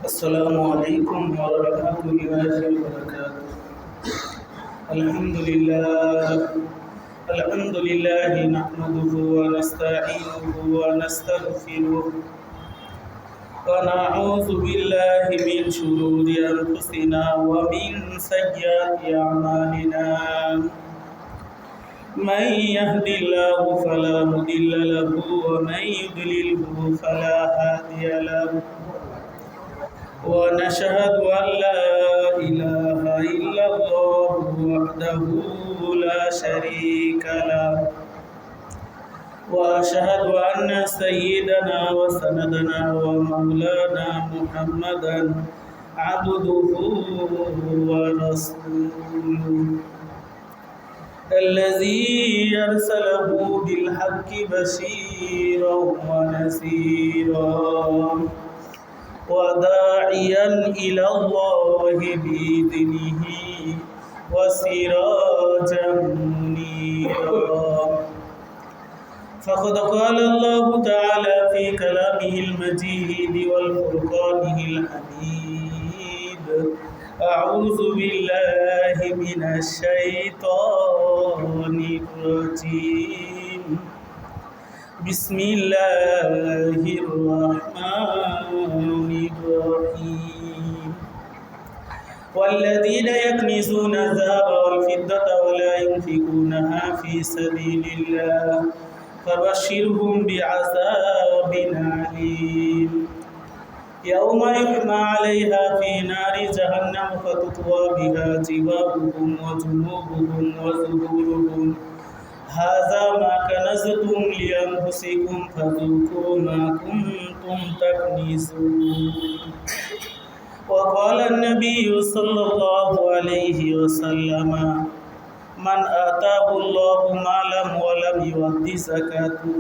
السلام عليكم ورحمة الله وبركاته. الحمد لله نحمده ونستعينه ونستغفره ونعوذ بالله من شرور أنفسنا ومن سيئات أعمالنا. من يهد الله فلا مضل له ومن يضلله فلا هادي له، ونشهد أن لا إله إلا الله وحده لا شريك له، وأشهد أن سيدنا وسندنا ومولانا محمدا عبده ورسوله الذي أرسله بالحق بشيرا ونذيرا وداعيا إلى الله بإذنه وسراجا منيرا. فقد قال الله تعالى في كلامه المجيد والفرقانه الحميد: أعوذ بالله من الشيطان الرجيم. بسم الله الرحمن الرحيم. والذين يكنزون الذهب والفضة ولا ينفقونها في سبيل الله فبشرهم بعذاب أليم يوم يحمى عليها في نار جهنم فتكوى بها جباههم وجنوبهم وظهورهم هذا ما كنزتم لأنفسكم فذوقوا ما كنتم تكنزون. وقال النبي صلى الله عليه وسلم: من آتاه الله مالا ولم يؤد زكاته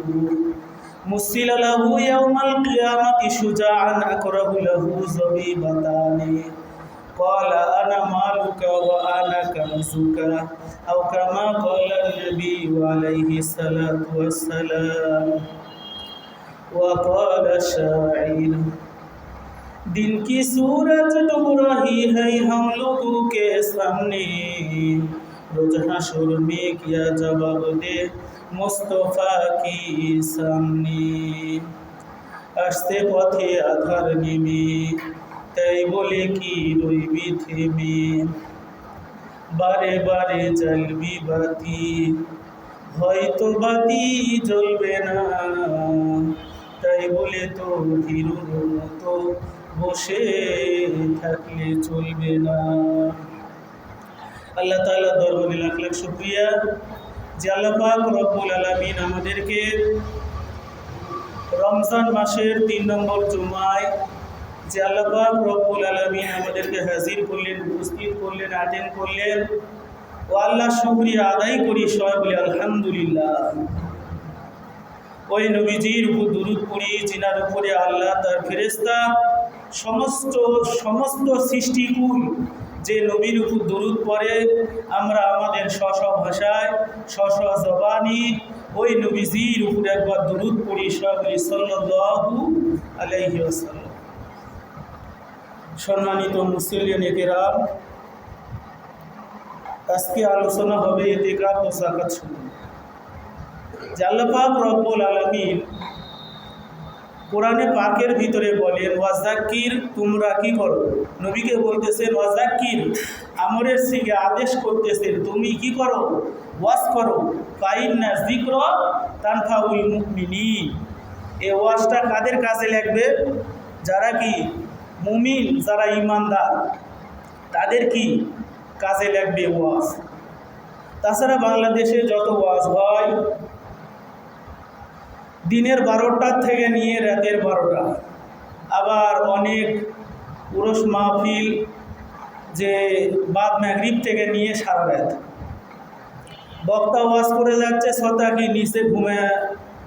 مثل له يوم القيامة شجاعا أكره له زبيبتان قال أنا مالك وأنا كنزك، أو كما قال النبي عليه الصلاة والسلام. وقال الشاعر: दिन की सूरज डूब रही है हम लोगों के सामने, रोज हशर में किया जवाब दे मुस्तफा की सामने। আসতে পথে আধার নেমে তাই বলে কি রইবি থেমে, বারে বারে জ্বলবি বাতি হয়তো বাতি জ্বলবে না, তাই বলে তো হিরোর মতো বসে থাকলে চলবে না। আল্লাহ তাআলা দরবারে লাখ লাখ শুকরিয়া যে আল্লাহ পাক রব্বুল আলামিন আমাদেরকে রমজান মাসের ৩ নম্বর জুমায় যে আল্লাহ পাক রব্বুল আলামিন আমাদেরকে হাজির করলেন, উপস্থিত করলেন, আটেন্ড করলেন। ও আল্লাহ শুকরিয়া আদায় করি, সবাই বলি আলহামদুলিল্লাহ। ওই নবীজির উপর দুরূদ পড়ি যিনার উপরে আল্লাহ তার ফেরেশতা সমস্ত সৃষ্টিকুল যে নবীর উপর দুরূদ পড়ে, আমরা আমাদের স্ব ভাষায় স্ব জবানি ওই নবীজির উপর একবার দুরূদ পড়ি, সবাই বলি সাল্লাল্লাহু আলাইহি ওয়াসাল্লাম। সম্মানিত মুসলিম কেরাম, আজকে আলোচনা হবে ইতিকাফ ও যাকাত সম্পর্কে। যে আল্লাহ পাক রব্বুল আলামিন কোরআনে পাকের ভিতরে বলেন ওয়াজাক্কির, তোমরা কি করো? নবীকে বলতেছেন ওয়াজাক্কির, আমরের সিগে আদেশ করতেছেন তুমি কি করো? ওয়াজ করো। ফাইন্না যিকরা তানফাউল মুমিনিন, এই ওয়াজটা কাদের কাজে লাগবে? যারা কি মুমিন, যারা ঈমানদার, তাদের কি কাজে লাগবে ওয়াজ। তাছাড়া বাংলাদেশে যত ওয়াজ হয় দিনের 12টা থেকে নিয়ে রাতের 12টা, আবার অনেক পুরুষ মাহফিল যে বাদ মাগরিব থেকে নিয়ে সারা রাত বক্তা ওয়াজ করে যাচ্ছে, শ্রোতা কি নিচে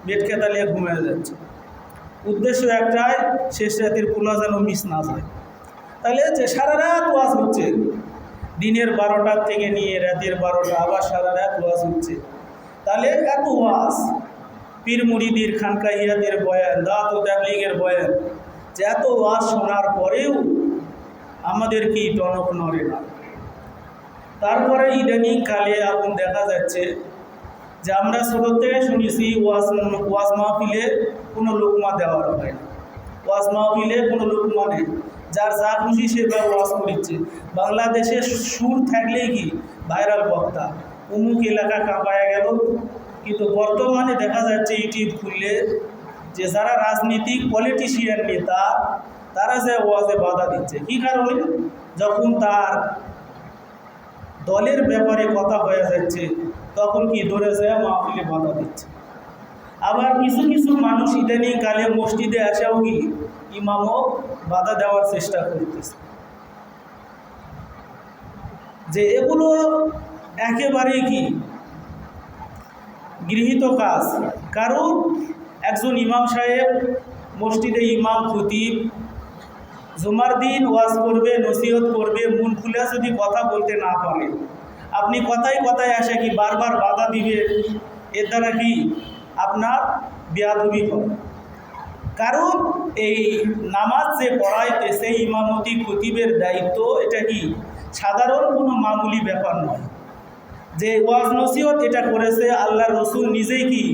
বেটকে তালিয়ে ঘুমিয়ে যাচ্ছে। উদ্দেশ্য একটাই, শেষ রাতের পোলা যেন মিস না যায়। তাহলে যে সারা রাত ওয়াজ হচ্ছে, দিনের 12টার থেকে নিয়ে রাতের 12টা, আবার সারা রাত ওয়াজ হচ্ছে। তাহলে এত ওয়াজ, পীর মুরিদির খানকাহিয়াদের বয়ান, দাওয়াত ও তাবলীগের বয়ান, যে এত ওয়াজ শোনার পরেও আমাদের কি টনক নড়ে না। তারপরে ইদানিং কালে এখন দেখা যাচ্ছে যে আমরা ছোটো থেকে শুনেছি ওয়াজ মাহফিলে কোনো লোকমা দেওয়ার হয় না, ওয়াজ মাহফিলে কোনো লোকমা নেই, যার যা খুশি সেভাবে ওয়াজ করছে। বাংলাদেশে সুর থাকলেই কি ভাইরাল বক্তা, অমুক এলাকা কাঁপায়া গেল। কিন্তু বর্তমানে দেখা যাচ্ছে ইউটিউব খুললে যে যারা রাজনীতিক পলিটিশিয়ান নেতা তারা যে ওয়াজে বাধা দিচ্ছে। কী কারণে? যখন তার দলের ব্যাপারে কথা হয়ে যাচ্ছে তখন কি ধরে যায় মাহফিলে বাধা দিচ্ছে। আবার কিছু কিছু মানুষ ইদানিং কালে মসজিদে আসাও কি ইমামও বাধা দেওয়ার চেষ্টা করতেছে। যে এগুলো একেবারেই কি গৃহীত কাজ। কারণ একজন ইমাম সাহেব মসজিদে ইমাম খতিব জুমার দিন ওয়াজ করবে, নসিহত করবে, মন খুলে যদি কথা বলতে না পারে, আপনি কথায় কথায় আসে কি বারবার বাধা দিবে, এর দ্বারা কি আপনার বেয়াদবি হবে। কারণ এই নামাজ যে পড়াইতেছে ইমামতি খতিবের দায়িত্ব, এটা কি সাধারণ কোনো মামুলি ব্যাপার নয়। যে ওয়াজ নসিহত এটা করেছে আল্লাহর রসুল নিজেই কি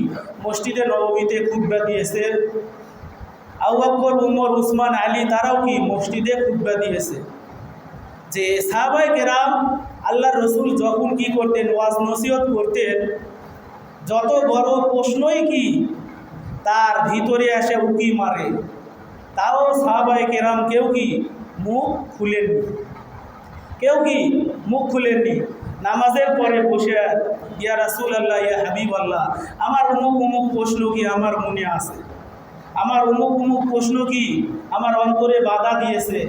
মসজিদে নববীতে খুতবা দিয়েছে, আবু বকর, উমর, উসমান, আলী তারাও কি মসজিদে খুতবা দিয়েছে। যে সাহাবায়ে কেরাম আল্লাহর রসুল যখন কি করতেন ওয়াজ নসিহত করতেন, যত বড় প্রশ্নই কি তার ভিতরে এসে উকি মারে, তাও সাহাবায়ে কেরাম কেউ কি মুখ খুলেননি, কেউ কি মুখ খুলেননি। নামাজের পরে বসে ইয়া রাসূলুল্লাহ, ইয়া হাবিবাল্লাহ, আমার অমুক অমুক প্রশ্ন কি আমার মনে আছে, আমার অমুক অমুক প্রশ্ন কি আমার অন্তরে বাধা দিয়েছে,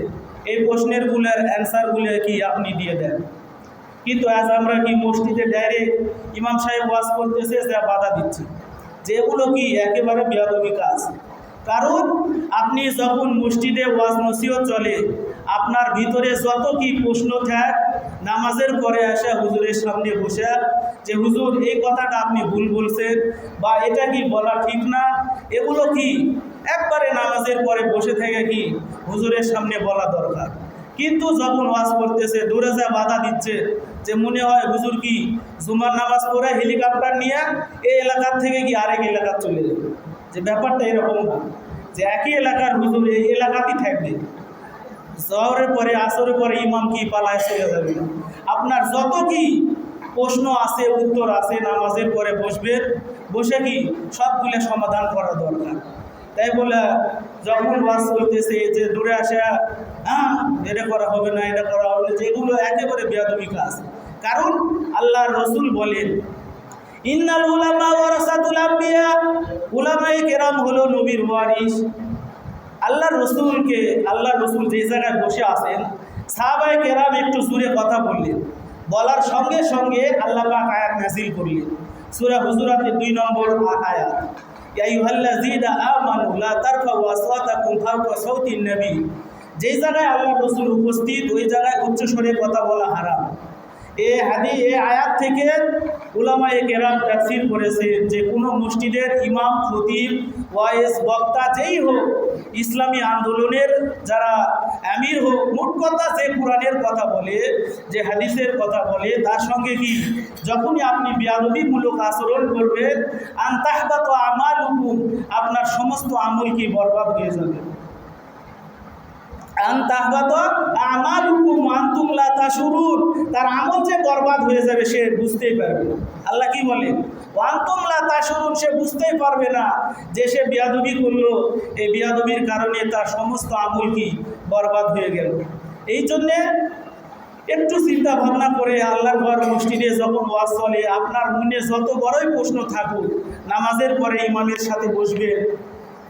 এই প্রশ্নেরগুলোর অ্যান্সারগুলো কি আপনি দিয়ে দেন। কিন্তু আজ আমরা কি মসজিদে ডাইরেক্ট ইমাম সাহেব ওয়াজ করতেছে যা বাধা দিচ্ছে, যেগুলো কি একেবারে বেয়াদবি কাজ। কারণ আপনি যখন মসজিদে ওয়াজ নসিহত চলে, আপনার ভিতরে যত কি প্রশ্ন থাক, নামাজের পরে আসা হুজুরের সামনে বসে যে হুজুর এই কথাটা আপনি ভুল বলছেন বা এটা কি বলা ঠিক না, এগুলো কি একবারে নামাজের পরে বসে থেকে কি হুজুরের সামনে বলা দরকার। কিন্তু যখন ওয়াজ করতেছে দূরে যা বাধা দিচ্ছে, যে মনে হয় হুজুর কি জুমার নামাজ পড়ে হেলিকপ্টার নিয়ে এই এলাকার থেকে কি আরেক এলাকা চলে যাবে। যে ব্যাপারটা এরকম না যে একই এলাকার হুজুর এই এলাকাতেই থাকবে, জহরের পরে আসরের পরে ইমাম কি পালায় চলে যাবে। আপনার যত কি প্রশ্ন আছে, উত্তর আছে, নামাজের পরে বসবেন, বসে কি সবগুলো সমাধান করা দরকার। তাই বলে যখন ওয়াজ চলতেছে যে দূরে আসে এটা করা হবে না, এটা করা হবে না, যেগুলো একেবারে বেয়াদবি কাজ। কারণ আল্লাহর রসুল বলেন ইন্নাল উলামা ওয়ারাসাতুল আম্বিয়া, উলামায়ে কেরাম হলো নবীর ওয়ারিস। আল্লাহর রসুল যে জায়গায় বসে আছেন, সাহাবায়ে কেরাম একটু জোরে কথা বললেন, বলার সঙ্গে সঙ্গে আল্লাহ পাক আয়াত নাযিল করলেন। সূরা হুজুরাতের 2 নম্বর আয়াত, ইয়া আইয়ুহাল্লাযীনা আমানু লা তারফাউ আসওয়াতাকুম ফাওকা সাওতিন নবী। যেই জায়গায় আল্লাহর রসুল উপস্থিত ওই জায়গায় উচ্চস্বরে কথা বলা হারাম। এই আয়াত থেকে উলামায়ে কেরাম তাফসীর করেছেন যে কোনো মসজিদের ইমাম, খতিব, ওয়াইজ, বক্তা যেই হোক, ইসলামী আন্দোলনের যারা আমির হোক, মোট কথা যে কোরআনের কথা বলে, যে হাদিসের কথা বলে, তার সঙ্গে কি যখনই আপনি বেয়াদবিমূলক আচরণ করবেন, আনতাহবাতু আমালুকুম, আপনার সমস্ত আমল কি বরবাদ হয়ে যাবে। তার আমল যে বরবাদ হয়ে যাবে সে বুঝতেই পারবে না। আল্লাহ কি বলে, ওয়ান্তুম লা তাশুরুন, সে বুঝতেই পারবে না যে সে বেয়াদবি করলো, এই বেয়াদবির কারণে তার সমস্ত আমল কি বরবাদ হয়ে গেল। এই জন্যে একটু চিন্তা ভাবনা করে আল্লাহর ঘর মসজিদে যখন ওয়াজ চলে, আপনার মনে যত বড়ই প্রশ্ন থাকুক, নামাজের পরে ইমামের সাথে বসবে,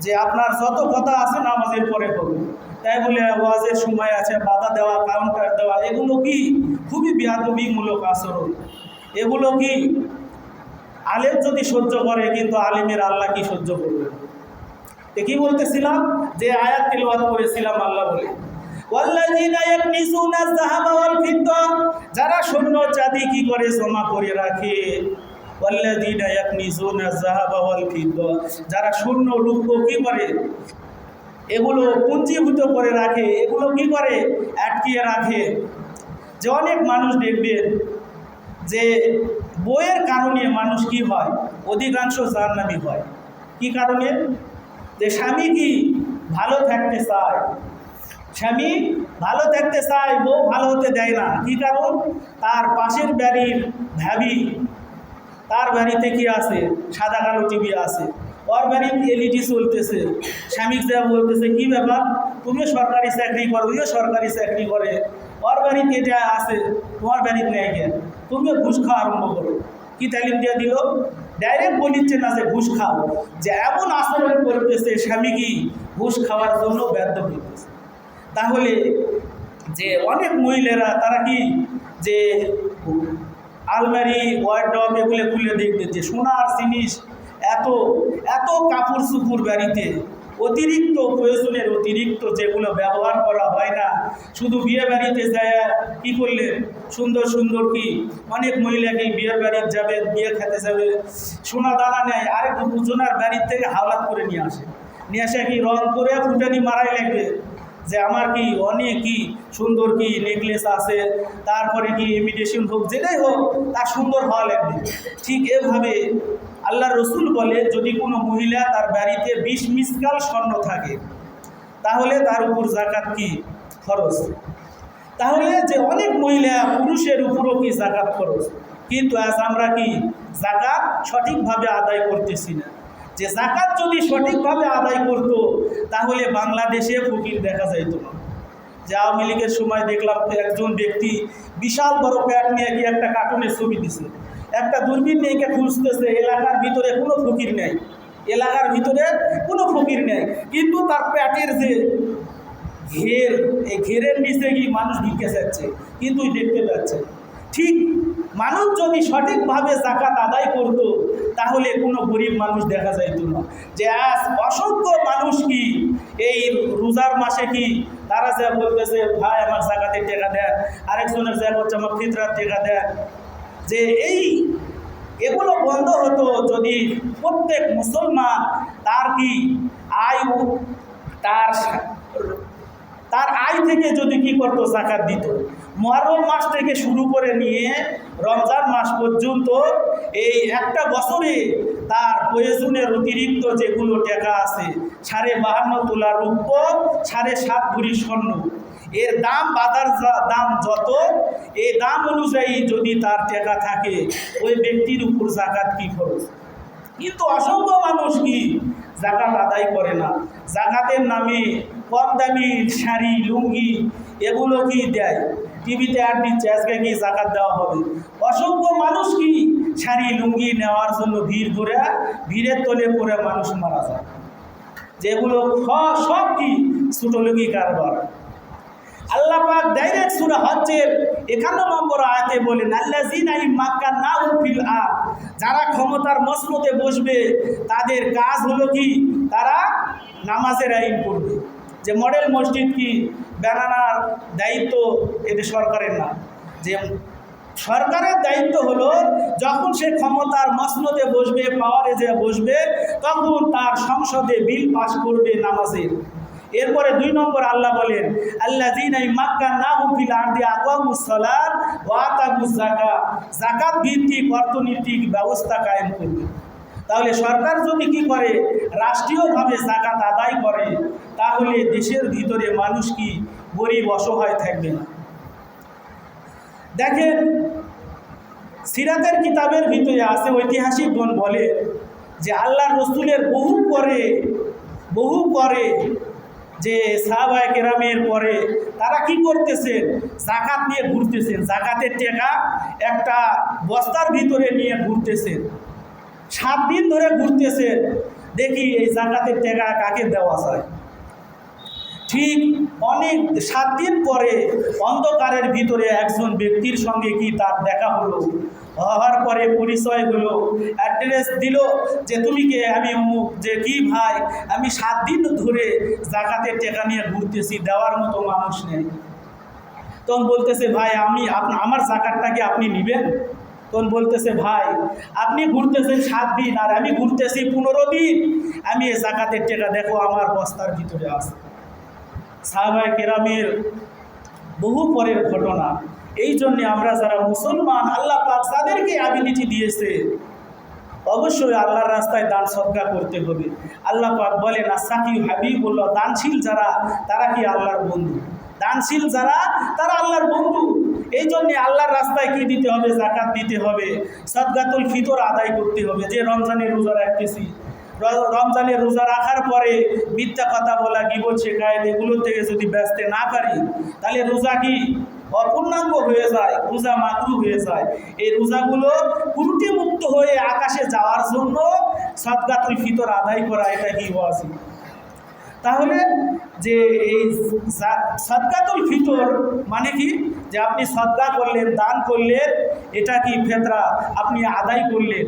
যে আপনার যত কথা আছে নামাজের পরে হবে। তাই বলে ওয়াজের সময় আছে বাধা দেওয়া, কাউন্টার দেওয়া, এগুলো কি খুবই বেয়াদবিমূলক আচরণ। এগুলো কি আলেম যদি সহ্য করে, কিন্তু আলেমের আল্লাহ কি সহ্য করবে। কি বলতেছিলাম, যে আয়াত তিলাওয়াত করেছিলাম, আল্লাহ বলে ওয়াল্লাযীনা ইয়াকনিজুনা আয-যাহাবা ওয়াল ফিদ্দা, যারা স্বর্ণ চাঁদি কি করে জমা করে রাখে। ওয়াল্লাযীনা ইয়াকনিজুনা আয-যাহাবা ওয়াল ফিদ্দা, যারা স্বর্ণ রূপ কি করে এগুলো পুঞ্জীভূত করে রাখে, এগুলো কি করে আটকিয়ে রাখে। যে অনেক মানুষ দেখবেন যে বইয়ের কারণে মানুষ কি হয়, অধিকাংশ জাহান্নামী হয়। কি কারণে? যে স্বামী কি ভালো থাকতে চায়, স্বামী ভালো থাকতে চায়, বউ ভালো হতে দেয় না। কি কারণ? তার পাশের বাড়ির ভাবি, তার বাড়িতে কি আছে, সাদা কালো টিভি আছে, ওর বাড়িতে এলইডি চলতেছে। স্বামী যা বলতেছে, কি ব্যাপার, তুমিও সরকারি চাকরি করো, ওইও সরকারি চাকরি করে, ওর বাড়িতে এটা আছে, তোমার বাড়িতে নেই কেন, তুমিও ঘুষ খাওয়া আরম্ভ করো। কি তালিম দিয়ে দিল? ডাইরেক্ট বলিচ্ছে না যে ঘুষ খাও, যে এমন আচরণ করতেছে স্বামী কি ঘুষ খাওয়ার জন্য বাধ্য করতেছে। তাহলে যে অনেক মহিলারা তারা কি যে আলমারি ওয়ার্ডরোব এগুলো খুলে দেখবে যে সোনার জিনিস, এত এত কাপড় চুপুর বাড়িতে, অতিরিক্ত প্রয়োজনের অতিরিক্ত যেগুলো ব্যবহার করা হয় না। শুধু বিয়ে বাড়িতে যায় কী করলেন, সুন্দর সুন্দর কি অনেক মহিলাকে বিয়ের বাড়িতে যাবে, বিয়ে খেতে যাবে, সোনা দানা নেয়, আরেক দুজনের বাড়ির থেকে হাওলাত করে নিয়ে আসে, নিয়ে আসে কি রং করে ফুটানি মারাই লাগবে যে আমার কি অনেক কি সুন্দর কি নেকলেস আছে, তারপরে কি ইমিটেশন হোক, যেটাই হোক তার সুন্দর হওয়া লাগবে। ঠিক এভাবে আল্লাহ রসুল বলে, যদি কোনো মহিলা তার বাড়িতে 20 মিসকাল স্বর্ণ থাকে তাহলে তার উপর জাকাত কি খরচ। তাহলে যে অনেক মহিলা পুরুষের উপরও কি জাকাত খরচ, কিন্তু আজ আমরা কি জাকাত সঠিকভাবে আদায় করতেছি না। যে জাকাত যদি সঠিকভাবে আদায় করত তাহলে বাংলাদেশে ফকির দেখা যাইত না। যে আওয়ামী লীগের সময় দেখলাম একজন ব্যক্তি বিশাল বড় প্যাট নিয়ে গিয়ে একটা কার্টুনের ছবি দিছে, একটা দূরবীন নিয়ে গিয়ে খুঁজতেছে, এলাকার ভিতরে কোনো ফকির নেই, এলাকার ভিতরে কোনো ফকির নেই, কিন্তু তার প্যাটের যে ঘের, এই ঘেরের নিচে কি মানুষ ঢুকে যাচ্ছে, কিন্তু দেখতে পাচ্ছে। ঠিক মানুষ যদি সঠিকভাবে জাকাত আদায় করত তাহলে কোনো গরিব মানুষ দেখা যাইত না। যে আজ অসংখ্য মানুষ কি এই রোজার মাসে কি তারা যা বলতেছে, ভাই আমার জাকাতের টাকা দেন, আরেকজনের যা করছে আমার ফিতরার টাকা দেন। যে এগুলো বন্ধ হতো যদি প্রত্যেক মুসলমান তার কি আয়, তার আয় থেকে যদি কি করতো জাকাত দিত। মুহররম মাস থেকে শুরু করে নিয়ে রমজান মাস পর্যন্ত এই একটা বছরে তার প্রয়োজনের অতিরিক্ত যেগুলো টাকা আছে, 52.5 তোলা রূপ্য, 7.5 ভরি স্বর্ণ, এর দাম বাজার দাম যত, এই দাম অনুযায়ী যদি তার টাকা থাকে ওই ব্যক্তির উপর জাকাত কি খরচ। কিন্তু অসংখ্য মানুষ কি জাকাত আদায় করে না। জাকাতের নামে কম দামি শাড়ি লুঙ্গি এগুলো কি দেয়, টিভিতে আর দিচ্ছে আজকে কি জাকাত দেওয়া হবে। অসংখ্য মানুষ কি শাড়ি লুঙ্গি নেওয়ার জন্য ভিড় ধরে, ভিড়ের তলে পড়ে মানুষ মারা যায়। যেগুলো সব কি ছোটলোকি কারবার। আল্লাহ পাক ডাইরেক্ট সূরা হজ্জের 51 নম্বর আয়াতে বলেন, আল্লাযীনা ইম্মাক্কানাহুম ফিল আরদ, যারা ক্ষমতার মসনদে বসবে তাদের কাজ হলো কি, তারা নামাজের আইন করবে। যে মডেল মসজিদ কি বানানোর দায়িত্ব এটা সরকারের না। যে সরকারের দায়িত্ব হলো যখন সে ক্ষমতার মসনদে বসবে, পাওয়ারে যে বসবে, তখন তার সংসদে বিল পাস করবে নামাজের। এরপরে 2 নম্বর আল্লাহ বলেন, আল্লাযীনা ইম্মাক্কানাহুম ফিল আরদি আকামুস সালাত ওয়া আতাবুজ যাকাত, যাকাত ভিত্তিক অর্থনৈতিক ব্যবস্থা কায়েম করবে। তাহলে সরকার যদি কি করে, রাষ্ট্রীয়ভাবে যাকাত আদায় করে, তাহলে দেশের ভিতরে মানুষ কি গরিব অসহায় থাকবে না। দেখেন সিরাতের কিতাবের ভিতরে আছে, ঐতিহাসিকগণ বলে যে আল্লাহর রাসূলের বহু পরে যে সাহাবায়ে কেরামের পরে তারা কি করতেছেন, জাকাত নিয়ে ঘুরতেছেন, জাকাতের টাকা একটা বস্তার ভিতরে নিয়ে ঘুরতেছেন, 7 দিন ধরে ঘুরতেছেন, দেখি এই জাকাতের টাকা কাকে দেওয়া যায়। ঠিক অনেক 7 দিন পরে অন্ধকারের ভিতরে একজন ব্যক্তির সঙ্গে কি তার দেখা হলো, হওয়ার পরে পরিচয় হলো, অ্যাড্রেস দিল যে তুমি কে, আমি অমুক। যে কি ভাই, আমি 7 দিন ধরে জাকাতের টাকা নিয়ে ঘুরতেছি, দেওয়ার মতো মানুষ নেই। তখন বলতেছে, ভাই আমার জাকাতটাকে আপনি নেবেন। তখন বলতেছে, ভাই আপনি ঘুরতেছেন 7 দিন আর আমি ঘুরতেছি 15 দিন, আমি এই জাকাতের টাকা দেখো আমার বস্তার ভিতরে আছে। সাহাবায়ে কেরামের বহু পরের ঘটনা। এই জন্যে আমরা যারা মুসলমান, আল্লাহ পাক যাদেরকে অ্যাবিলিটি দিয়েছে অবশ্যই আল্লাহর রাস্তায় দান সদকা করতে হবে। আল্লাহ পাক বলেন, আসাকি হাবিবুল্লাহ, দানশীল যারা তারা কি আল্লাহর বন্ধু, দানশীল যারা তারা আল্লাহর বন্ধু। এই জন্যে আল্লাহর রাস্তায় কি দিতে হবে? জাকাত দিতে হবে, সদকাতুল ফিতর আদায় করতে হবে। যে রমজানের রোজা রাখতেছি, রমজানের রোজা রাখার পরে মিথ্যা কথা বলা, গীবত শিকায়েত এগুলো থেকে যদি বাঁচতে না পারি, তাহলে রোজা কি অপূর্ণাঙ্গ হয়ে যায়, রোজা মাকরু হয়ে যায়। এই রোজাগুলো ত্রুটিমুক্ত হয়ে আকাশে যাওয়ার জন্য সদকাতুল ফিতর আদায় করা, এটা কি ওয়াজিব। তাহলে যে এই সদকাতুল ফিতর মানে কি? যে আপনি সদকা করলেন, দান করলেন, এটা কি ফেতরা আপনি আদায় করলেন,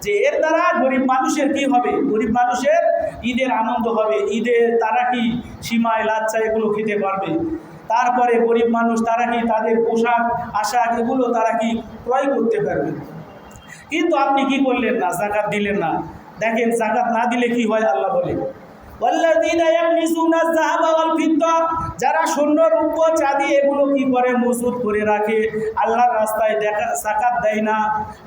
যে এর দ্বারা গরিব মানুষের কি হবে? গরিব মানুষের ঈদের আনন্দ হবে, ঈদের তারা কি সিমাই লাচ্চা এগুলো খেতে পারবে। তারপরে গরিব মানুষ তারা কি তাদের পোশাক আশাক এগুলো তারা কি ক্রয় করতে পারবে। কিন্তু আপনি কি করলেন না? জাকাত দিলেন না। দেখেন জাকাত না দিলে কি হয়, আল্লাহ বলে, যারা স্বর্ণ রূপ চাঁদি এগুলো কি করে? মজুদ করে রাখে, আল্লাহর রাস্তায় যাকাত দেয় না।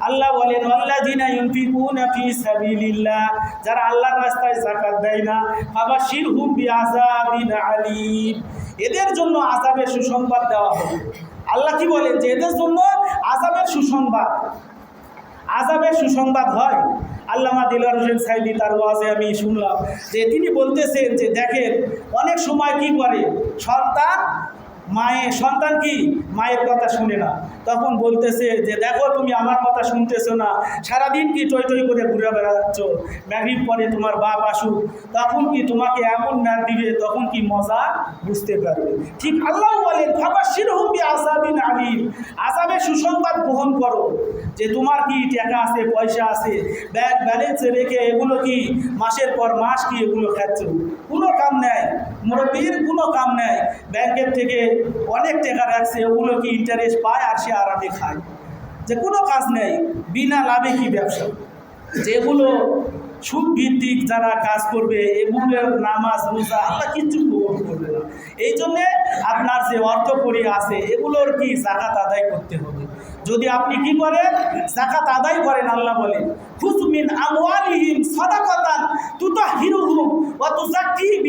আল্লাহ বলেন, ওয়াল্লাযীনা ইউনফিকুনা ফী সাবিলিল্লাহ, যারা আল্লাহর রাস্তায় যাকাত দেয় না, ফাবাশশিরহুম বিআযাবিন আলীম, এদের জন্য আযাবের সুসংবাদ দেওয়া হবে। আল্লাহ কি বলেন? যে এদের জন্য আযাবের সুসংবাদ, আযাবের সুসংবাদ হয়। আল্লামা দিলওয়ার হোসেন সাইদি তার ওয়াজে আমি শুনলাম যে তিনি বলতেছেন যে দেখেন অনেক সময় কি করে সন্তান কি মায়ের কথা শুনে না, তখন বলতেছে যে দেখো তুমি আমার কথা শুনতেছো না, সারাদিন কি টই টই করে ঘুরে বেড়াচ্ছ, মাগরিব পরে তোমার বাপ আসুক, তখন কি তোমাকে এমন ম্যার দিবে, তখন কি মজা বুঝতে পারবে। ঠিক আল্লাহ বলেন, ফাবাশশিরহুম বিআযাবিন আলীম, আযাবের সুসংবাদ গ্রহণ করো, যে তোমার কি টাকা আছে, পয়সা আছে, ব্যাংক ব্যালেন্সে রেখে এগুলো কি মাসের পর মাস কি এগুলো খাচ্ছ, কোনো কাম নেই, মুরব্বীর কোনো কাম নেই, ব্যাংকের থেকে অনেক টাকা রাখছে, ওগুলো কি ইন্টারেস্ট পায় আর সে আরামে খায়, যে কোনো কাজ নেই, বিনা লাভে কি ব্যবসা। যেগুলো সুদ ভিত্তিক যারা কাজ করবে এগুলোর নামাজ রোজা আল্লাহ কিচ্ছু গ্রহণ করবে না। এই জন্যে আপনার যে অর্থ কড়ি আছে এগুলোর কি জাকাত আদায় করতে হবে। যদি আপনি কি করেন? জাকাত আদায় করেন, আল্লাহ বলেন, খুয মিন আমওয়ালিহিম সাদাকাতান তুতাহহিরুহুম ওয়া তুযাক্কিহিম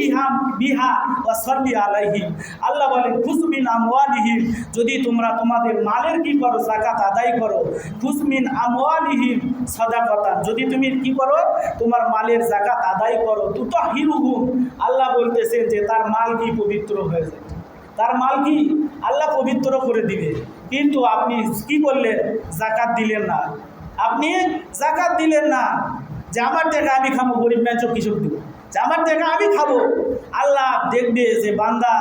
বিহা ওয়া সাল্লি আলাইহিম। আল্লাহ বলেন, খুয মিন আমওয়ালিহিম, যদি তোমরা তোমাদের মালের কি করো? জাকাত আদায় করো। খুয মিন আমওয়ালিহিম সাদাকাতান, যদি তুমি কি করো? তোমার মালের জাকাত আদায় করো। তুতাহহিরুহুম, আল্লাহ বলতেছেন যে তার মাল কি পবিত্র হয়ে যায়, তার মাল কি আল্লাহ পবিত্র করে দিবে। কিন্তু আপনি কি করলেন? জাকাত দিলেন না। আপনি জাকাত দিলেন না, যে আমার টাকা আমি খাবো, গরিব মানুষ কৃষক দিব, যে আমার টাকা আমি খাবো। আল্লাহ দেখবে যে বান্দা,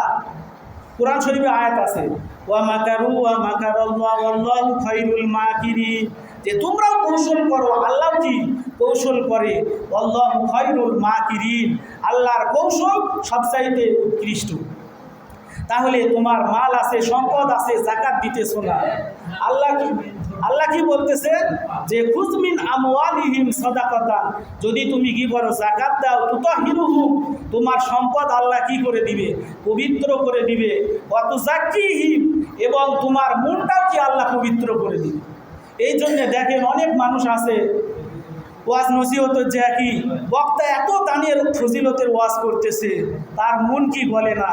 কোরআন শরীফে আয়াত আছে, ওয়া মাকারু ওয়া মাকারাল্লাহু ওয়াল্লাহু খায়রুল মাকিরিন, যে তোমরাও কৌশল করো, আল্লাহ কি কৌশল করে, আল্লাহু খায়রুল মাকিরিন, আল্লাহর কৌশল সবচাইতে উৎকৃষ্ট। তাহলে তোমার মাল আছে, সম্পদ আছে, জাকাত দিতেছো না। আল্লাহ কি বলতেছে? যে খুয মিন আমওয়ালিহিম সাদাকাতান, যদি তুমি কি করো? জাকাত দাও। তুতাহহিরুহুম, তোমার সম্পদ আল্লাহ কি করে দিবে? পবিত্র করে দিবে। ওয়া তুযাক্কিহিম, এবং তোমার মনটাও কি আল্লাহ পবিত্র করে দিবে। এই জন্যে দেখেন অনেক মানুষ আছে ওয়াজ নসিহতের যে কি বক্তা এত দানের ফজিলতের ওয়াজ করতেছে, তার মন কি বলে না,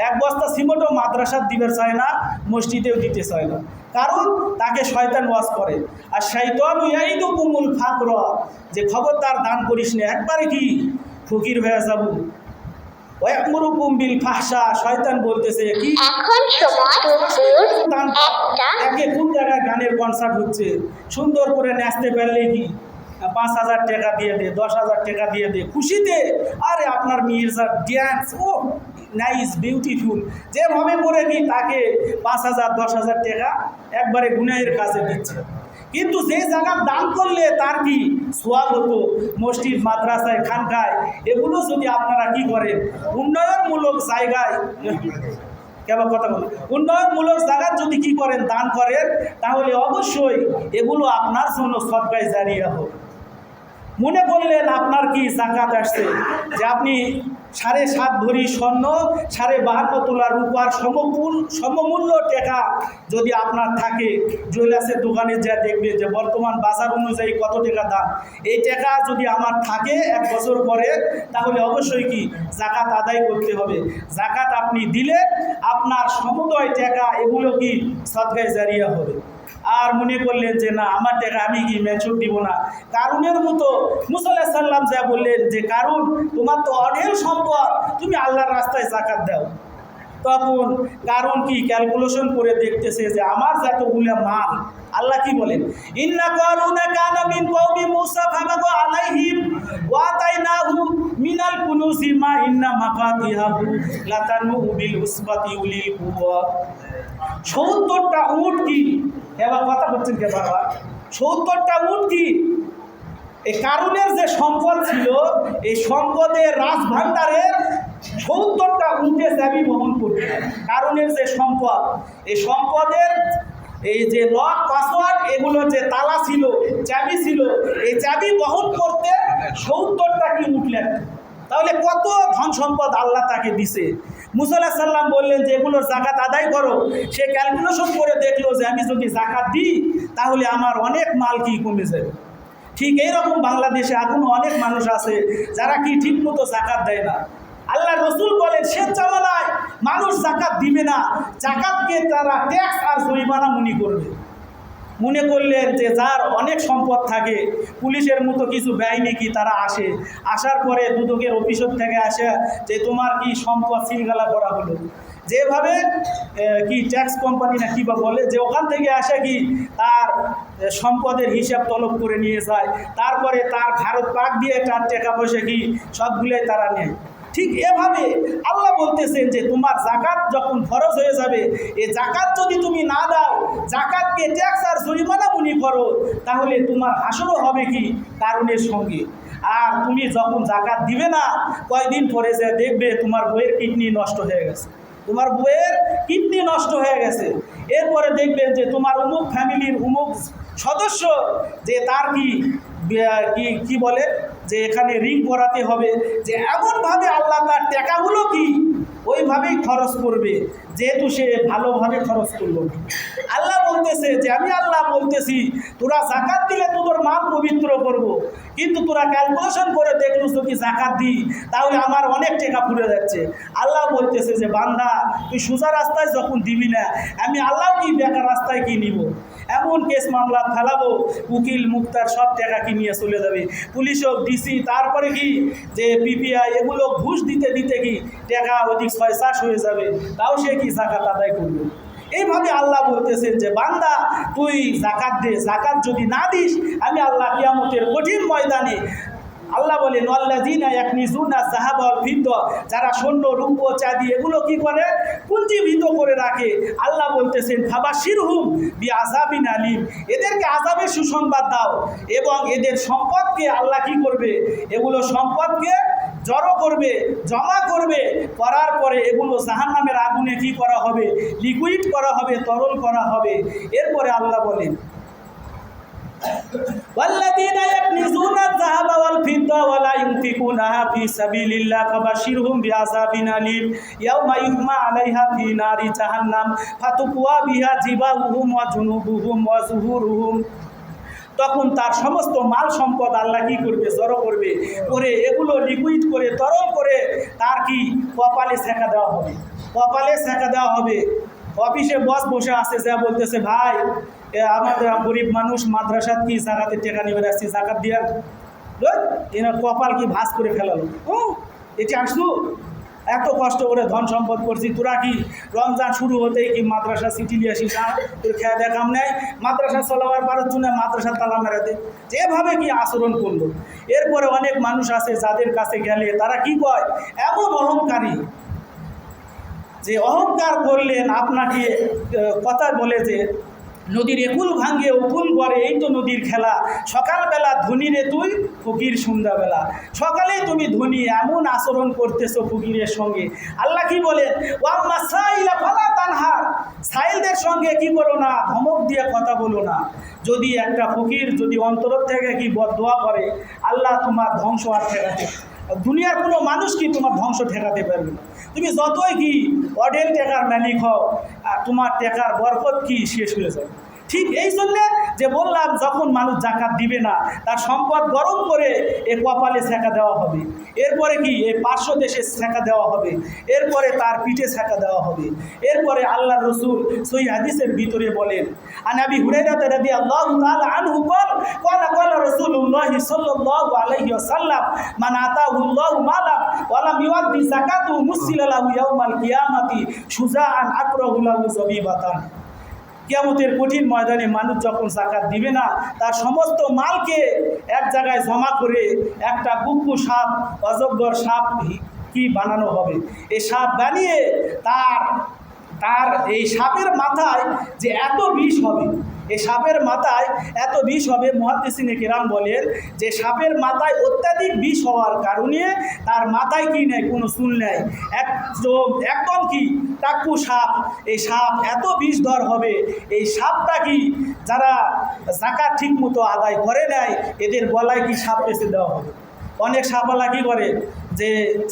এক বস্তা সিমেন্টও মাদ্রাসার দিতে চায় না, মসজিদেও দিতে চায় না, কারণ তাকে শয়তান ওয়াজ করে। আর শাইতান ইয়াইদুকুমুল ফাকর, যে খবরদার দান করিস না, একবারে কি ফকির হয়ে যাবো। ওয়ায়ামুরুকুম বিল ফাহশা, শয়তান বলতেছে কি এখন সময় একে কোন জায়গায় গানের কনসার্ট হচ্ছে, সুন্দর করে নাচতে পারলে কি 5,000 টাকা দিয়ে দে, 10,000 টাকা দিয়ে দে, খুশিতে। আরে আপনার মির্জার ড্যান্স, ও নাইস বিউটিফুল, যেভাবে করে কি তাকে 5,000 10,000 টাকা একবারে গুনাহের কাজে দিচ্ছে। কিন্তু যে জায়গা দান করলে তার কি সওয়াব হতো, মসজিদ মাদ্রাসায় খানকায়, এগুলো যদি আপনারা কি করেন উন্নয়নমূলক জায়গায় কেমন কথা বলি, উন্নয়নমূলক জায়গার যদি কি করেন, দান করেন, তাহলে অবশ্যই এগুলো আপনার জন্য সদকায়ে জারিয়া হবে। মনে করলেন আপনার কি জাকাত আসছে, যে আপনি 7.5 ভরি স্বর্ণ, 52 তোলা রূপার সমমূল্য টাকা যদি আপনার থাকে, জুয়েলার্সের দোকানে যা দেখবে যে বর্তমান বাজার অনুযায়ী কত টাকা দাম, এই টাকা যদি আমার থাকে 1 বছর পরে, তাহলে অবশ্যই কি জাকাত আদায় করতে হবে। জাকাত আপনি দিলে আপনার সমুদয় টাকা এগুলো কি সদকায়ে জারিয়া হবে। আর মনে করলেন যে না, আমার টাকা আমি কি মেচুর দিব না, কারুনের মতো মুসা আলাইহিস সালাম যা বললেন যে কারুন, তোমার তো অঢেল সম্পদ, তুমি আল্লাহর রাস্তায় জাকাত দাও। তখন কারুন কি ক্যালকুলেশন করে দেখতেছে যে আমার যতগুলো মাল, আল্লাহ কি বলেন, ইন্না কারুনা কানা মিন কওমি মূসা ফাবাগা আলাইহিম ওয়া আতাইনাহু মিনাল কুনুজি মা ইন্না মাফাতিহাহু লাতানু বিল উসবাতি উলিল কুওয়া। 70টা উট কি, এবার কথা বলছেন কে বাবা, 70টা উট কি, এই কারুনের যে সম্পদ ছিল, এই সম্পদের রাজভাণ্ডারের 70টা উটে চাবি বহন করতে। কারুনের যে সম্পদ, এই সম্পদের এই যে লক পাসওয়ার্ড, এগুলো যে তালা ছিল, চাবি ছিল, এই চাবি বহন করতে 70টা কি উট লাগতো। তাহলে কত ধন সম্পদ আল্লাহ তাকে দিছে। মুসা আলাইহিস সালাম বললেন যে এগুলোর জাকাত আদায় করো। সে ক্যালকুলেশন করে দেখলো যে আমি যদি জাকাত দিই তাহলে আমার অনেক মাল কি কমে যাবে। ঠিক এইরকম বাংলাদেশে এখনো অনেক মানুষ আছে যারা কি ঠিক মতো জাকাত দেয় না। আল্লাহ রসুল বলেন শেষ জামানায় মানুষ জাকাত দিবে না, জাকাতকে তারা ট্যাক্স আর জরিমানা মনে করবে। মনে করলেন যে যার অনেক সম্পদ থাকে, পুলিশের মতো কিছু বাহিনী কি তারা আসে, আসার পরে দুদকের অফিসর থেকে আসে যে তোমার কি সম্পদ সিলগালা করা হলো, যেভাবে কি ট্যাক্স কোম্পানি না কিবা বলে, যে ওখান থেকে আসে কি তার সম্পদের হিসাব তলব করে নিয়ে যায়, তারপরে তার ভারত পাক দিয়ে তার টাকা পয়সা কি সবগুলোই তারা নেয়। ঠিক এভাবে আল্লাহ বলতেছেন যে তোমার জাকাত যখন ফরজ হয়ে যাবে, এই জাকাত যদি তুমি না দাও, জাকাতকে ট্যাক্স আর জরিমানা মনে করো, তাহলে তোমার হাসরও হবে কি কারণের সঙ্গে। আর তুমি যখন জাকাত দিবে না, কয়দিন পরে যে দেখবে তোমার বইয়ের কিডনি নষ্ট হয়ে গেছে, তোমার বইয়ের কিডনি নষ্ট হয়ে গেছে। এরপরে দেখবেন যে তোমার অমুক ফ্যামিলির অমুক সদস্য যে তার কি বলে যে এখানে রিং করাতে হবে, যে এমনভাবে আল্লাহ তার টাকাগুলো কি ওইভাবেই খরচ করবে, যেহেতু সে ভালোভাবে খরচ করলো। আল্লাহ বলতেছে যে আমি আল্লাহ বলতেছি তোরা জাকাত দিলে তোদের মাল পবিত্র করব, কিন্তু তোরা ক্যালকুলেশন করে দেখলো যদি জাকাত দিই তাহলে আমার অনেক টাকা পুড়ে যাচ্ছে। আল্লাহ বলতেছে যে বান্দা তুই সোজা রাস্তায় যখন দিবি না, আমি আল্লাহ কি বেকার রাস্তায় কি নিব, এমন কেস মামলা ফেলাবো, উকিল মুক্তার সব টাকা কি নিয়ে চলে যাবে, পুলিশ হোক ডিসি, তারপরে কি যে পিপিআই, এগুলো ঘুষ দিতে দিতে কি টাকা অধিক 6-7 হয়ে যাবে, তাও সে কি জাকাত আদায় করবে। এইভাবে আল্লাহ বলতেছেন যে বান্দা তুই জাকাত দে, জাকাত যদি না দিস আমি আল্লাহ কিয়ামতের কঠিন ময়দানে, আল্লাহ বলেন আল্লাযীনা ইয়াকনিজুনা যাহাবা ওয়াল ফিদ্দা, যারা স্বর্ণ রূপ চাঁদি এগুলো কি করে পুঞ্জীভূত করে রাখে, আল্লাহ বলতেছেন ফাবাশিরহুম বিআযাবিন আলীম, এদেরকে আযাবের সুসংবাদ দাও। এবং এদের সম্পদকে আল্লাহ কি করবে, এগুলো সম্পদকে জড়ো করবে, জমা করবে, করার পরে এগুলো জাহান্নামের আগুনে কি করা হবে, লিকুইড করা হবে, তরল করা হবে। এরপরে আল্লাহ বলেন والذين يكنزون الذهب والفضة ولا ينفقونها في سبيل الله فبشرهم بعذاب أليم يوم يحمى عليها في نار جهنم فتكوى بها جباههم وجنوبهم وظهورهم। তখন তার সমস্ত মাল সম্পদ আল্লাহ কি করবে, জড়ো করবে, করে এগুলো লিকুইড করে তরল করে তার কি কপালে সেঁকা দেওয়া হবে, কপালে সেঁকা দেওয়া হবে। অফিসে বস বসে আছে, যা বলতেছে ভাই আমাদের গরিব মানুষ মাদ্রাসাত কি জাকাতের টাকা নিয়ে আসছি, জাকাত দিয়া এনার কপাল কি ভাস করে ফেলালো, এটি আসলো এত কষ্ট করে ধন সম্পদ করছি, তোরা কি রমজান শুরু হতেই কি মাদ্রাসা সিটি নিয়ে আসিস না, তোর খেয়া দেখাম নেয়, মাদ্রাসা চলাবার পারার জন্য মাদ্রাসা তালা মেরাতে, যেভাবে কি আচরণ করলো। এরপরে অনেক মানুষ আছে যাদের কাছে গেলে তারা কি কয়, এমন অহংকারী যে অহংকার করলেন আপনাকে কথা বলে যে নদীর একুল ভাঙ্গে উকুল গড়ে, এই তো নদীর খেলা, সকালবেলা ধনী রে তুই ফকির সন্ধ্যাবেলা, সকালেই তুমি ধনী, এমন আচরণ করতেছো ফকিরের সঙ্গে। আল্লাহ কি বলেন ওয়াম্মা সাইলা ফালা সঙ্গে কি করো না, ধমক দিয়ে কথা বলো না। যদি একটা ফকির যদি অন্তর থেকে কি বদদোয়া করে, আল্লাহ তোমার ধ্বংস আর ঠেকাতে, দুনিয়ার কোনো মানুষ কি তোমার ধ্বংস ঠেকাতে পারবে না। তুমি যতই কি অঢেল টাকার মালিক হও, আর তোমার টাকার বরকত কি শেষ হয়ে যাবে। ঠিক এই জন্যে যে বললাম, যখন মানুষ জাকাত দিবে না, তার সম্পদ গরম করে এ কপালে ছ্যাঁকা দেওয়া হবে, এরপরে কি এই পার্শ্ব দেশে ছ্যাঁকা দেওয়া হবে, এরপরে তার পিঠে ছ্যাঁকা দেওয়া হবে। এরপরে আল্লাহ রসুল সহিহ হাদিসের ভিতরে বলেন, আন আবি হুরায়রা রাদিয়াল্লাহু তাআলা আনহু ক্বালা রাসূলুল্লাহি সাল্লাল্লাহু আলাইহি ওয়াসাল্লাম মান আতাহুল্লাহু মালা ওয়া লাম ইউআদ্দি যাকাতু মুসিলা লাহু ইয়াউমাল কিয়ামাতি শুজাআন আকরাহু লাহু যাবিবাতান। কিয়ামতের কঠিন ময়দানে মানুষ যখন যাকাত দিবে না, তার সমস্ত মালকে এক জায়গায় জমা করে একটা কুকুর সাপ, অজগর সাপ কি বানানো হবে। এই সাপ বানিয়ে তার এই সাপের মাথায় যে এত বিষ হবে, এই সাপের মাথায় এত বিষ হবে, মুহাদ্দিসিনে কেরাম বলেন যে সাপের মাথায় অত্যাধিক বিষ হওয়ার কারণে তার মাথায় কি নেই, কোনো চুল নেই, একদম কি টাক্কু সাপ। এই সাপ এত বিষধর হবে, এই সাপটা কি যারা যাকাত ঠিক মতো আদায় করে নেয়, এদের গলায় কি সাপ পেঁচে দেওয়া হবে। অনেক সাপওয়ালা কী করে যে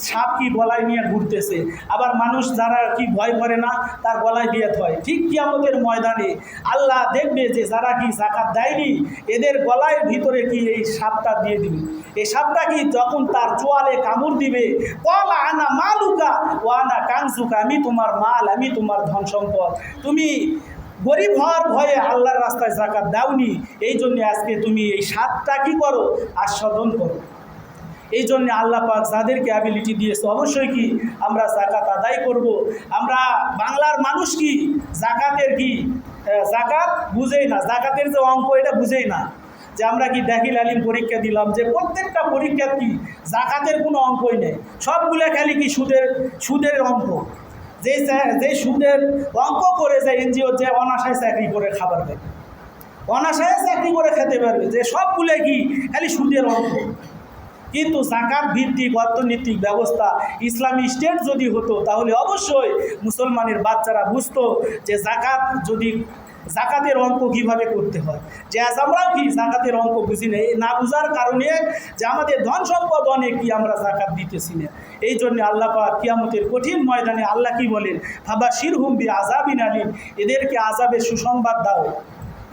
সাপ কি গলায় নিয়ে ঘুরতেছে, আবার মানুষ যারা কি ভয় করে না, তার গলায় দিয়ে থয়। ঠিক কিয়ামতের ময়দানে আল্লাহ দেখবে যে যারা কি যাকাত দেয়নি, এদের গলায় ভিতরে কি এই সাপটা দিয়ে দিবে। এই সাপটা কি যখন তার চোয়ালে কামড় দিবে, ক্বালা আনা মালুকা ওয়া আনা কানজুকা, আমি তোমার মাল, আমি তোমার ধন সম্পদ, তুমি গরিব হওয়ার ভয়ে আল্লাহর রাস্তায় যাকাত দাওনি, এই জন্য আজকে তুমি এই সাপটা কি করো, আস্বাদন করো। এই জন্য আল্লাহ পাক যাদেরকে অ্যাবিলিটি দিয়েছে, অবশ্যই কি আমরা যাকাত আদায় করব। আমরা বাংলার মানুষ কি যাকাতের কি যাকাত বুঝেই না, যাকাতের যে অঙ্ক এটা বুঝেই না। যে আমরা কি দাখিল আলিম পরীক্ষা দিলাম, যে প্রত্যেকটা পরীক্ষার কি যাকাতের কোনো অঙ্কই নেই, সবগুলো খালি কি সুদের অঙ্ক। যে সুদের অঙ্ক করে যে এনজিও যে অনাশায় চাকরি করে খাবার পাবে, অনাশায় চাকরি করে খেতে পারবে, যে সবগুলো কি খালি সুদের অঙ্ক। কিন্তু যাকাত ভিত্তিক অর্থনৈতিক ব্যবস্থা ইসলামী স্টেট যদি হতো, তাহলে অবশ্যই মুসলমানের বাচ্চারা বুঝতো যে জাকাতের অঙ্ক কীভাবে করতে হয়। যে আজ আমরাও কি জাকাতের অঙ্ক বুঝি না, এই না বুঝার কারণে যে আমাদের ধন সম্পদ অনেক কি আমরা জাকাত দিতেছি না। এই জন্য আল্লাহ পাক কিয়ামতের কঠিন ময়দানে আল্লাহ কি বলেন, ফাবাশিরহুম বিআযাবিন আলীম, এদেরকে আযাবের সুসংবাদ দাও।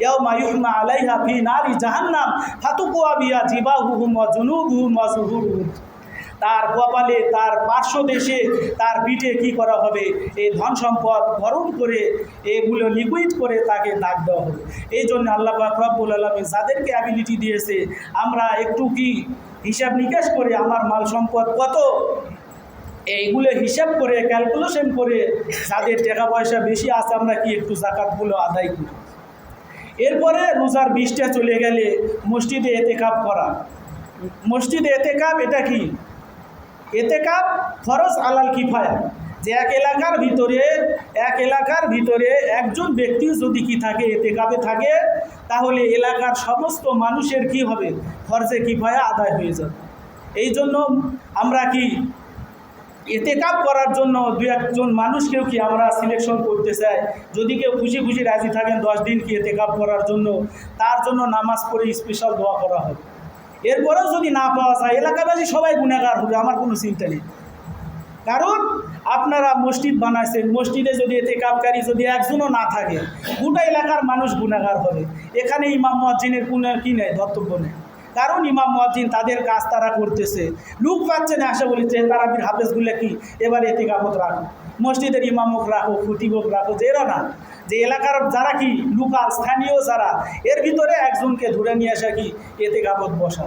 ইয়াউমা ইউহমা আলাইহা ফি নারি জাহান্নাম ফাতুকুয়া বিহা জিবাহুহুম ওয়া জুনুবুহুম ওয়া যুহুরুহুম, তার কপালে, তার পার্শ্ব দেশে, তার পিঠে কি করা হবে, এই ধন সম্পদ গরম করে এগুলো লিকুইড করে তাকে দাগ দেওয়া হবে। এই জন্য আল্লাহ পাক রব্বুল আলামিন যাদেরকে অ্যাবিলিটি দিয়েছে, আমরা একটু কি হিসাব নিকাশ করে আমার মাল সম্পদ কত, এইগুলো হিসাব করে ক্যালকুলেশন করে যাদের টাকা পয়সা বেশি আছে, আমরা কি একটু যাকাতগুলো আদায় করি। এরপরে রোজার 20টা চলে গেলে মসজিদে এতেকাব করা। মসজিদে এতেকাব এটা কি, এতেকাব ফরজ আলাল কিফায়া, যে এক এলাকার ভিতরে একজন ব্যক্তি যদি কি থাকে, এতেকাবে থাকে, তাহলে এলাকার সমস্ত মানুষের কি হবে, ফরজে কিফায়া আদায় হয়ে যাবে। এই জন্য আমরা কি এতেকাব করার জন্য দু একজন মানুষকেও কি আমরা সিলেকশন করতে চাই। যদি কেউ খুশি খুশি রাজি থাকেন 10 দিন কি এতেকাব করার জন্য, তার জন্য নামাজ পড়ে স্পেশাল দোয়া করা হবে। এরপরেও যদি না পাওয়া যায়, এলাকাবাসী সবাই গুনাহগার হবে, আমার কোনো চিন্তা নেই। কারণ আপনারা মসজিদ বানাইছেন, মসজিদে যদি এতেকাবকারী যদি একজনও না থাকে, গোটা এলাকার মানুষ গুনাহগার হবে। এখানে ইমাম মুয়াজ্জিনের কোনো কি নেই, ধর্তব্য নেই। কারণ ইমাম মুয়াজ্জিন তাদের কাজ তারা করতেছে, লোক পাচ্ছে না, আসে বলেছে তারাবির হাফেজগুলো কি এবার এতেকাবত রাখো, মসজিদের ইমামক রাখো, খতিবক রাখো, যে এরা না, যে এলাকার যারা কি লোকাল স্থানীয় যারা, এর ভিতরে একজনকে ধরে নিয়ে আসা কি এতেকাবত বসা।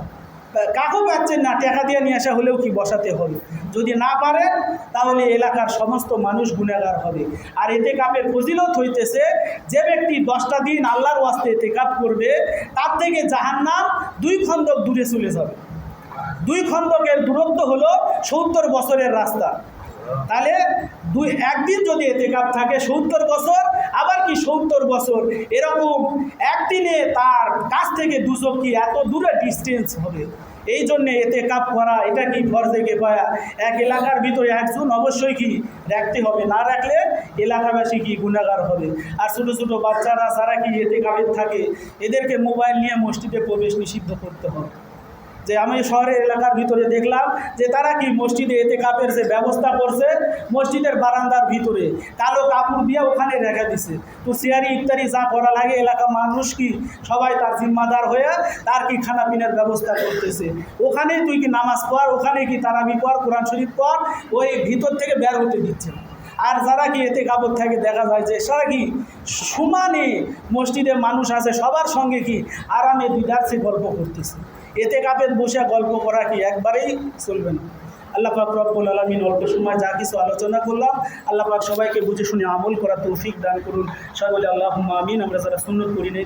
কাকেও পাচ্ছেন না, টাকা দিয়ে নিয়ে আসা হলেও কি বসাতে হবে। যদি না পারেন তাহলে এলাকার সমস্ত মানুষ গুনাহগার হবে। আর এতেকাবের ফজিলত হইতেছে, যে ব্যক্তি 10টা দিন আল্লাহর ওয়াস্তে এতেকাব করবে, তার থেকে জাহান্নাম 2 খন্দক দূরে চলে যাবে। 2 খন্দকের দূরত্ব হলো 70 বছরের রাস্তা। তাহলে একদিন যদি এতেকাব থাকে 70 বছর, আবার কি 70 বছর, এরকম একদিনে তার কাছ থেকে দুচক কি এত দূরে ডিস্টেন্স হবে। এই জন্যে এতে কাপ করা এটা কি ফরজে কিফায়া, এক এলাকার ভিতরে একজন অবশ্যই কি রাখতে হবে, না রাখলে এলাকাবাসী কি গুনাহগার হবে। আর ছোটো ছোটো বাচ্চারা যারা কি এতে কাপে থাকে এদেরকে মোবাইল নিয়ে মসজিদে প্রবেশ নিষিদ্ধ করতে হবে। যে আমি শহরের এলাকার ভিতরে দেখলাম যে তারা কি মসজিদে এতে কাপের যে ব্যবস্থা করছে মসজিদের বারান্দার ভিতরে কালো কাপড় দিয়ে ওখানে রেখে দিছে। তো সিয়ারি ইফতারি যা করা লাগে এলাকার মানুষ কি সবাই তার জিম্মাদার হয়ে তার কি খানা পিনার ব্যবস্থা করতেছে। ওখানে তুই কি নামাজ পড়, ওখানে কি তারাবি পড়, কোরআন শরীফ পড়, ওই ভিতর থেকে বের হতে দিচ্ছে না। আর যারা কি এতে কাপড় থাকে দেখা যায় যে সারা কি সমানে মসজিদে মানুষ আছে সবার সঙ্গে কি আরামে দিদারসে গল্প করতেছে। এতে কাপের বসে গল্প করা কি একবারেই চলবে না। আল্লাহ পাক রব্বুল আলামিন অল্প সময় যা কিছু আলোচনা করলাম আল্লাহ পাক সবাইকে বুঝে শুনে আমল করার তৌফিক দান করুন। সবাই বলে আল্লাহুম্মা আমিন। আমরা যারা সুন্নত করি নাই